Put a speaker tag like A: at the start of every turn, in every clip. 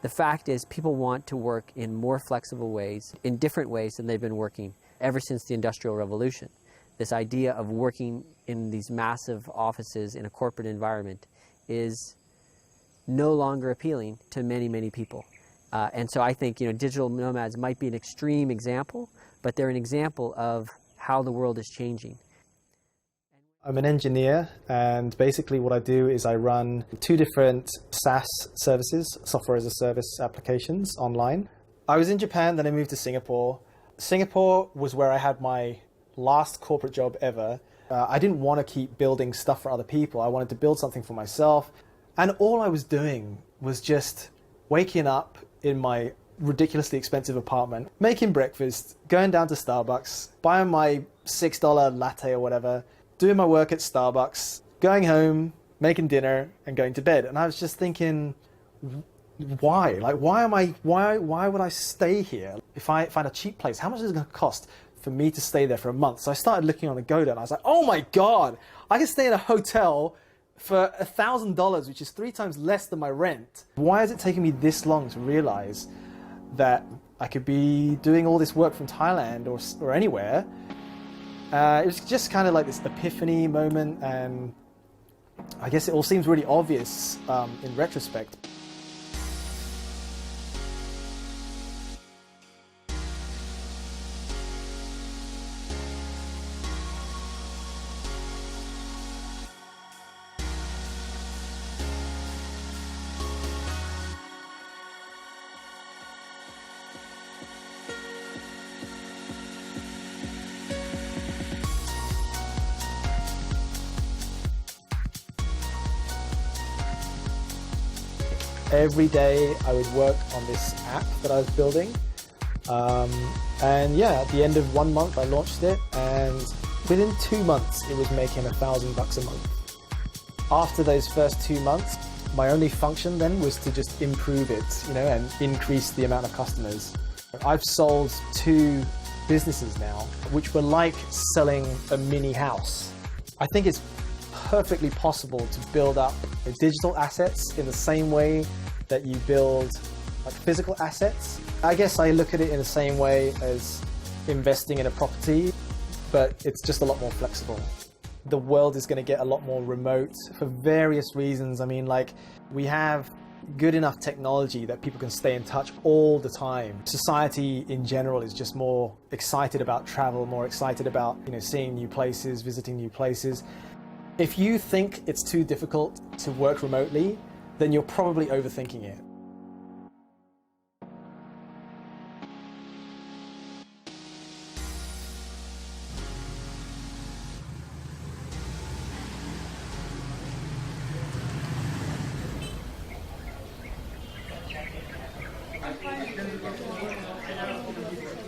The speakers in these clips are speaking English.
A: The fact is, people want to work in more flexible ways, in different ways than they've been working ever since the Industrial Revolution. This idea of working in these massive offices in a corporate environment is no longer appealing to many, many people. And so I think, digital nomads might be an extreme example, but they're an example of how the world is changing.
B: I'm an engineer, and basically what I do is I run 2 different SaaS services, software as a service applications online. I was in Japan, then I moved to Singapore. Singapore was where I had my last corporate job ever. I didn't want to keep building stuff for other people. I wanted to build something for myself. And all I was doing was just waking up in my ridiculously expensive apartment, making breakfast, going down to Starbucks, buying my $6 latte or whatever, doing my work at Starbucks, going home, making dinner, and going to bed. And I was just thinking, why? Like, why would I stay here? If I find a cheap place, how much is it going to cost for me to stay there for a month? So I started looking on Agoda, and I was like, oh my God, I can stay in a hotel for $1,000, which is 3 times less than my rent. Why is it taking me this long to realize that I could be doing all this work from Thailand or anywhere? It was just kind of like this epiphany moment, and I guess it all seems really obvious in retrospect. Every day I would work on this app that I was building. And yeah, at the end of 1 month I launched it, and within 2 months it was making $1,000 a month. After those first 2 months, my only function then was to just improve it, and increase the amount of customers. I've sold 2 businesses now, which were like selling a mini house. I think it's perfectly possible to build up digital assets in the same way that you build like physical assets. I guess I look at it in the same way as investing in a property, but it's just a lot more flexible. The world is going to get a lot more remote for various reasons. I mean, like, we have good enough technology that people can stay in touch all the time. Society in general is just more excited about travel, more excited about, seeing new places, visiting new places. If you think it's too difficult to work remotely, then you're probably overthinking it.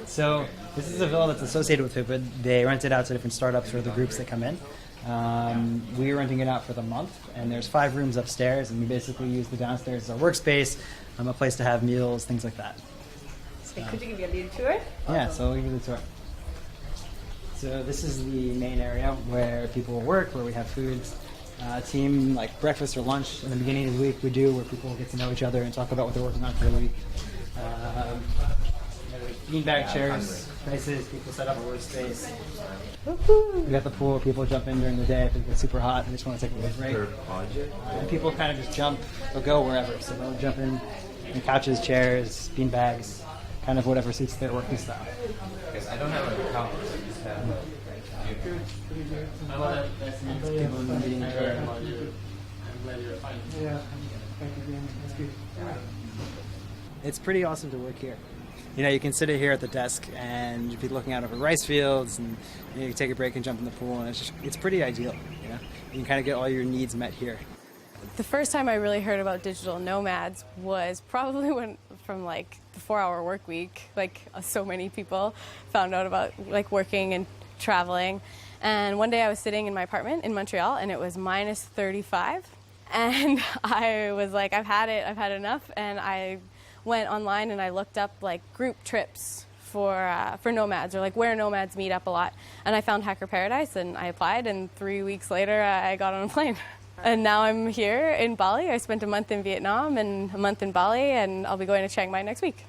C: So this is a villa that's associated with it, but they rent it out to different startups or the groups that come in. We're renting it out for the month, and there's 5 rooms upstairs, and we basically use the downstairs as our workspace, a place to have meals, things like that.
D: So could you give me a little tour?
C: Yeah, so I'll give you the tour. So this is the main area where people will work, where we have foods, team like breakfast or lunch in the beginning of the week we do, where people get to know each other and talk about what they're working on for the week. Beanbag chairs, places, people set up a workspace. We got the pool, people jump in during the day if it gets super hot and they just want to take a little break. And people kind of just jump, they'll go wherever. So they'll jump in couches, chairs, beanbags, kind of whatever suits their working style.
E: Because I don't have an account, I just have
C: people in the meeting area. It's pretty awesome to work here. You can sit here at the desk and you'd be looking out over rice fields, and you can take a break and jump in the pool, and it's pretty ideal. You can kind of get all your needs met here.
D: The first time I really heard about digital nomads was probably from like the 4-hour work week. Like, so many people found out about like working and traveling. And one day I was sitting in my apartment in Montreal, and it was minus 35. And I was like, I've had enough. And I went online and I looked up like group trips for nomads, or like where nomads meet up a lot. And I found Hacker Paradise, and I applied, and 3 weeks later I got on a plane. And now I'm here in Bali. I spent a month in Vietnam and a month in Bali, and I'll be going to Chiang Mai next week.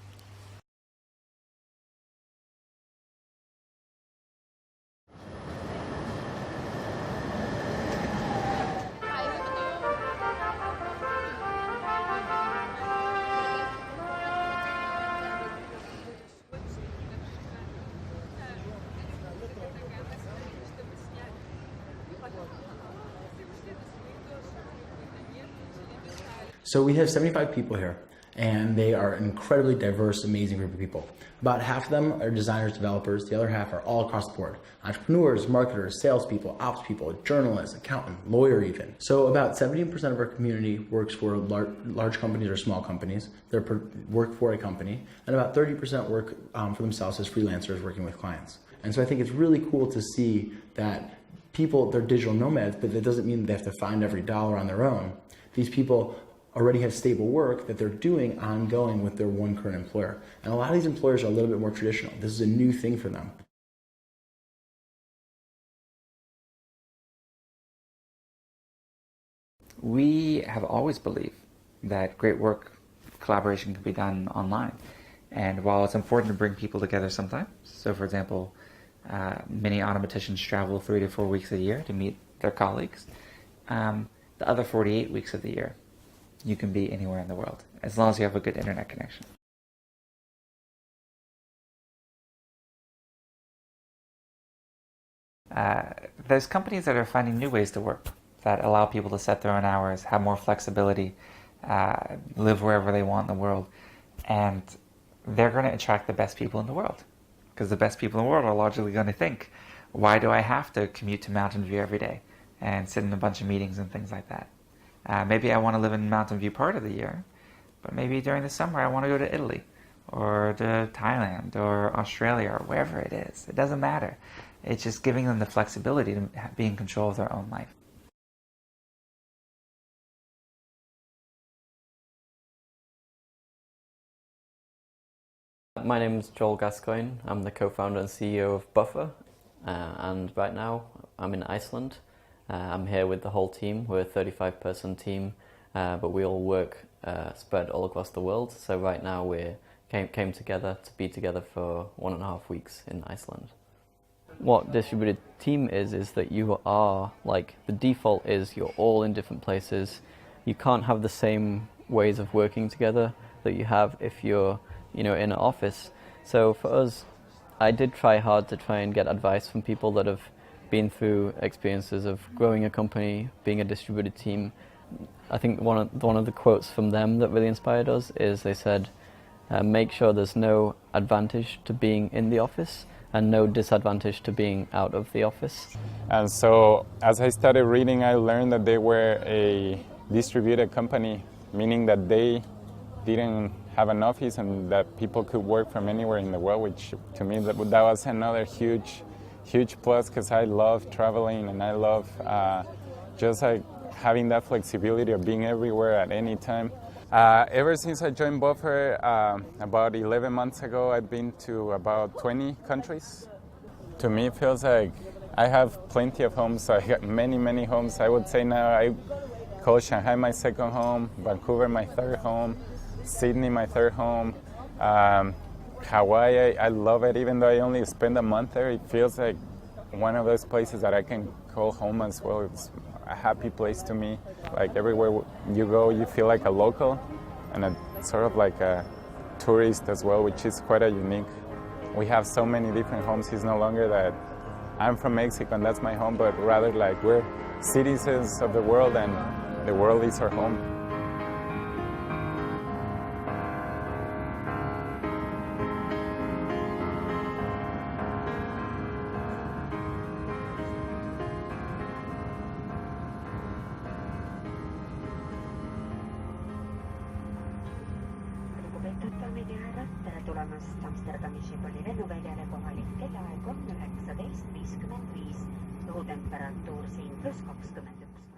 F: So we have 75 people here, and they are an incredibly diverse, amazing group of people. About half of them are designers, developers. The other half are all across the board. Entrepreneurs, marketers, salespeople, ops people, journalists, accountant, lawyer even. So about 70% of our community works for large companies or small companies. They work for a company. And about 30% work for themselves as freelancers working with clients. And so I think it's really cool to see that people, they're digital nomads, but that doesn't mean they have to find every dollar on their own. These people already have stable work that they're doing ongoing with their one current employer. And a lot of these employers are a little bit more traditional. This is a new thing for them.
G: We have always believed that great work, collaboration can be done online. And while it's important to bring people together sometimes, so for example, many automaticians travel 3 to 4 weeks a year to meet their colleagues, the other 48 weeks of the year, you can be anywhere in the world, as long as you have a good internet connection. There's companies that are finding new ways to work that allow people to set their own hours, have more flexibility, live wherever they want in the world, and they're going to attract the best people in the world, because the best people in the world are largely going to think, why do I have to commute to Mountain View every day and sit in a bunch of meetings and things like that? Maybe I want to live in Mountain View part of the year, but maybe during the summer I want to go to Italy or to Thailand or Australia or wherever it is. It doesn't matter. It's just giving them the flexibility to be in control of their own life.
H: My name is Joel Gascoigne. I'm the co-founder and CEO of Buffer, and right now I'm in Iceland. I'm here with the whole team. We're a 35-person team, but we all work spread all across the world. So right now we came together to be together for 1.5 weeks in Iceland. What distributed team is that you are, like, the default is you're all in different places. You can't have the same ways of working together that you have if you're, in an office. So for us, I did try hard to try and get advice from people that have been through experiences of growing a company, being a distributed team. I think one of the quotes from them that really inspired us is they said, make sure there's no advantage to being in the office and no disadvantage to being out of the office.
I: And so as I started reading, I learned that they were a distributed company, meaning that they didn't have an office and that people could work from anywhere in the world, which to me that was another huge plus, because I love traveling and I love just like having that flexibility of being everywhere at any time. Ever since I joined Buffer about 11 months ago, I've been to about 20 countries. To me, it feels like I have plenty of homes. I got many homes. I would say now I call Shanghai my second home, Vancouver my third home, Sydney my third home. Hawaii, I love it. Even though I only spend a month there, it feels like one of those places that I can call home as well. It's a happy place to me. Like everywhere you go, you feel like a local and sort of like a tourist as well, which is quite a unique. We have so many different homes. It's no longer that I'm from Mexico and that's my home, but rather like we're citizens of the world and the world is our home.
J: tere tulemast Amsterdami Schipholi lennuväljale kohalik kellaaeg on 19:55. õhutemperatuur siin +21.